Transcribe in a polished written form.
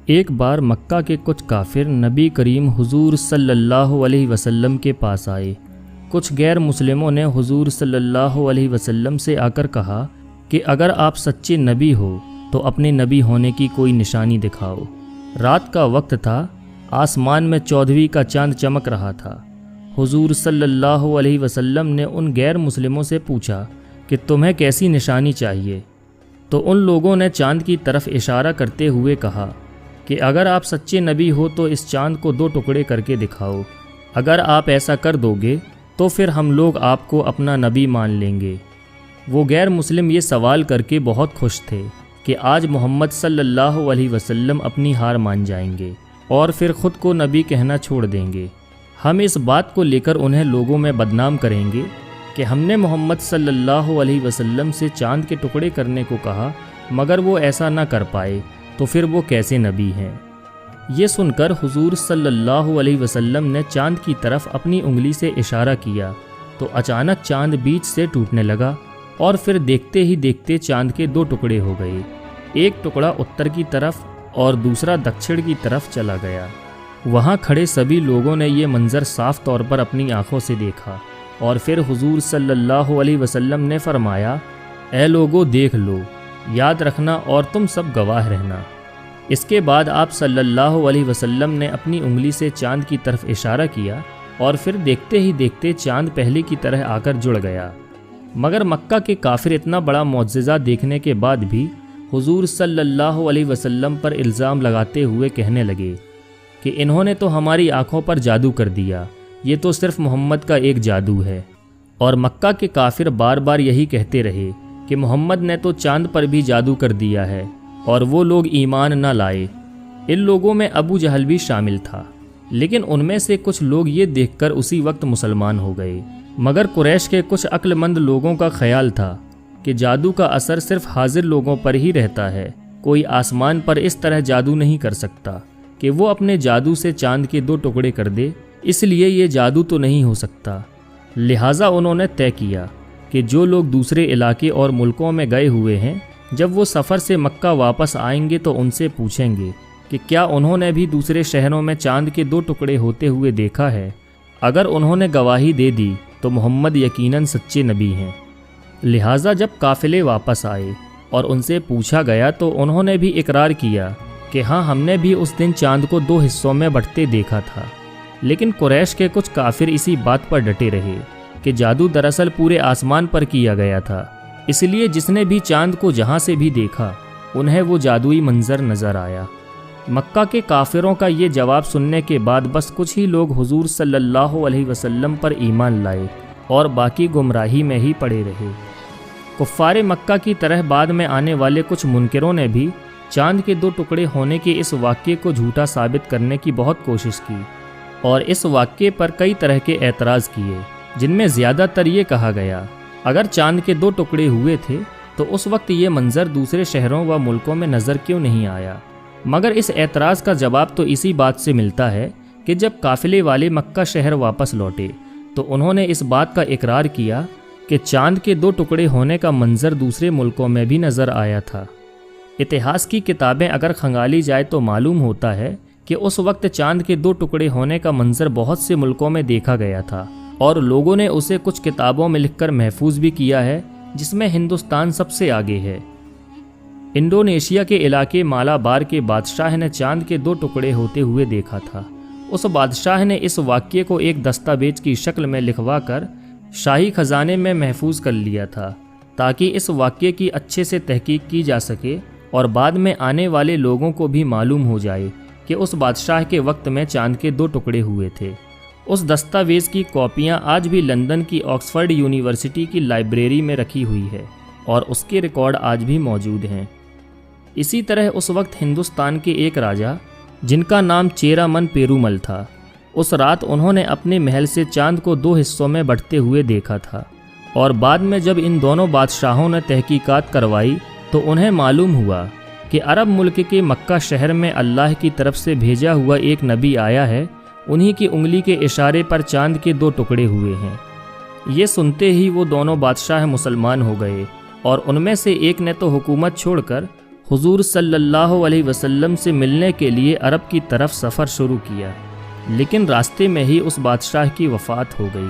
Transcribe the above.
ایک بار مکہ کے کچھ کافر نبی کریم حضور صلی اللہ علیہ وسلم کے پاس آئے۔ کچھ غیر مسلموں نے حضور صلی اللہ علیہ وسلم سے آ کر کہا کہ اگر آپ سچے نبی ہو تو اپنے نبی ہونے کی کوئی نشانی دکھاؤ۔ رات کا وقت تھا، آسمان میں 14ویں کا چاند چمک رہا تھا۔ حضور صلی اللہ علیہ وسلم نے ان غیر مسلموں سے پوچھا کہ تمہیں کیسی نشانی چاہیے؟ تو ان لوگوں نے چاند کی طرف اشارہ کرتے ہوئے کہا کہ اگر آپ سچے نبی ہو تو اس چاند کو 2 ٹکڑے کر کے دکھاؤ۔ اگر آپ ایسا کر دو گے تو پھر ہم لوگ آپ کو اپنا نبی مان لیں گے۔ وہ غیر مسلم یہ سوال کر کے بہت خوش تھے کہ آج محمد صلی اللہ علیہ وسلم اپنی ہار مان جائیں گے اور پھر خود کو نبی کہنا چھوڑ دیں گے۔ ہم اس بات کو لے کر انہیں لوگوں میں بدنام کریں گے کہ ہم نے محمد صلی اللہ علیہ وسلم سے چاند کے ٹکڑے کرنے کو کہا مگر وہ ایسا نہ کر پائے، تو پھر وہ کیسے نبی ہیں؟ یہ سن کر حضور صلی اللہ علیہ وسلم نے چاند کی طرف اپنی انگلی سے اشارہ کیا تو اچانک چاند بیچ سے ٹوٹنے لگا اور پھر دیکھتے ہی دیکھتے چاند کے 2 ٹکڑے ہو گئے۔ ایک ٹکڑا اتر کی طرف اور دوسرا دکچھڑ کی طرف چلا گیا۔ وہاں کھڑے سبھی لوگوں نے یہ منظر صاف طور پر اپنی آنکھوں سے دیکھا اور پھر حضور صلی اللہ علیہ وسلم نے فرمایا، اے لوگو دیکھ لو، یاد رکھنا اور تم سب گواہ رہنا۔ اس کے بعد آپ صلی اللہ علیہ وسلم نے اپنی انگلی سے چاند کی طرف اشارہ کیا اور پھر دیکھتے ہی دیکھتے چاند پہلے کی طرح آ کر جڑ گیا۔ مگر مکہ کے کافر اتنا بڑا معجزہ دیکھنے کے بعد بھی حضور صلی اللہ علیہ وسلم پر الزام لگاتے ہوئے کہنے لگے کہ انہوں نے تو ہماری آنکھوں پر جادو کر دیا، یہ تو صرف محمد کا ایک جادو ہے۔ اور مکہ کے کافر بار بار یہی کہتے رہے کہ محمد نے تو چاند پر بھی جادو کر دیا ہے، اور وہ لوگ ایمان نہ لائے۔ ان لوگوں میں ابو جہل بھی شامل تھا، لیکن ان میں سے کچھ لوگ یہ دیکھ کر اسی وقت مسلمان ہو گئے۔ مگر قریش کے کچھ عقل مند لوگوں کا خیال تھا کہ جادو کا اثر صرف حاضر لوگوں پر ہی رہتا ہے، کوئی آسمان پر اس طرح جادو نہیں کر سکتا کہ وہ اپنے جادو سے چاند کے 2 ٹکڑے کر دے، اس لیے یہ جادو تو نہیں ہو سکتا۔ لہٰذا انہوں نے طے کیا کہ جو لوگ دوسرے علاقے اور ملکوں میں گئے ہوئے ہیں، جب وہ سفر سے مکہ واپس آئیں گے تو ان سے پوچھیں گے کہ کیا انہوں نے بھی دوسرے شہروں میں چاند کے 2 ٹکڑے ہوتے ہوئے دیکھا ہے۔ اگر انہوں نے گواہی دے دی تو محمد یقیناً سچے نبی ہیں۔ لہٰذا جب قافلے واپس آئے اور ان سے پوچھا گیا تو انہوں نے بھی اقرار کیا کہ ہاں ہم نے بھی اس دن چاند کو 2 حصوں میں بٹتے دیکھا تھا۔ لیکن قریش کے کچھ کافر اسی بات پر ڈٹے رہے کہ جادو دراصل پورے آسمان پر کیا گیا تھا، اس لیے جس نے بھی چاند کو جہاں سے بھی دیکھا انہیں وہ جادوئی منظر نظر آیا۔ مکہ کے کافروں کا یہ جواب سننے کے بعد بس کچھ ہی لوگ حضور صلی اللہ علیہ وسلم پر ایمان لائے اور باقی گمراہی میں ہی پڑے رہے۔ کفار مکہ کی طرح بعد میں آنے والے کچھ منکروں نے بھی چاند کے 2 ٹکڑے ہونے کے اس واقعے کو جھوٹا ثابت کرنے کی بہت کوشش کی اور اس واقعے پر کئی طرح کے اعتراض کیے، جن میں زیادہ تر یہ کہا گیا اگر چاند کے 2 ٹکڑے ہوئے تھے تو اس وقت یہ منظر دوسرے شہروں و ملکوں میں نظر کیوں نہیں آیا۔ مگر اس اعتراض کا جواب تو اسی بات سے ملتا ہے کہ جب قافلے والے مکہ شہر واپس لوٹے تو انہوں نے اس بات کا اقرار کیا کہ چاند کے 2 ٹکڑے ہونے کا منظر دوسرے ملکوں میں بھی نظر آیا تھا۔ اتہاس کی کتابیں اگر کھنگالی جائے تو معلوم ہوتا ہے کہ اس وقت چاند کے 2 ٹکڑے ہونے کا منظر بہت سے ملکوں میں دیکھا گیا تھا اور لوگوں نے اسے کچھ کتابوں میں لکھ کر محفوظ بھی کیا ہے، جس میں ہندوستان سب سے آگے ہے۔ انڈونیشیا کے علاقے مالابار کے بادشاہ نے چاند کے 2 ٹکڑے ہوتے ہوئے دیکھا تھا۔ اس بادشاہ نے اس واقعے کو ایک دستاویز کی شکل میں لکھوا کر شاہی خزانے میں محفوظ کر لیا تھا تاکہ اس واقعے کی اچھے سے تحقیق کی جا سکے اور بعد میں آنے والے لوگوں کو بھی معلوم ہو جائے کہ اس بادشاہ کے وقت میں چاند کے 2 ٹکڑے ہوئے تھے۔ اس دستاویز کی کاپیاں آج بھی لندن کی آکسفورڈ یونیورسٹی کی لائبریری میں رکھی ہوئی ہے اور اس کے ریکارڈ آج بھی موجود ہیں۔ اسی طرح اس وقت ہندوستان کے ایک راجا جن کا نام چیرامن پیرومل تھا، اس رات انہوں نے اپنے محل سے چاند کو 2 حصوں میں بٹتے ہوئے دیکھا تھا، اور بعد میں جب ان دونوں بادشاہوں نے تحقیقات کروائی تو انہیں معلوم ہوا کہ عرب ملک کے مکہ شہر میں اللہ کی طرف سے بھیجا ہوا ایک نبی آیا ہے، انہی کی انگلی کے اشارے پر چاند کے 2 ٹکڑے ہوئے ہیں۔ یہ سنتے ہی وہ دونوں بادشاہ مسلمان ہو گئے اور ان میں سے ایک نے تو حکومت چھوڑ کر حضور صلی اللہ علیہ وسلم سے ملنے کے لیے عرب کی طرف سفر شروع کیا، لیکن راستے میں ہی اس بادشاہ کی وفات ہو گئی۔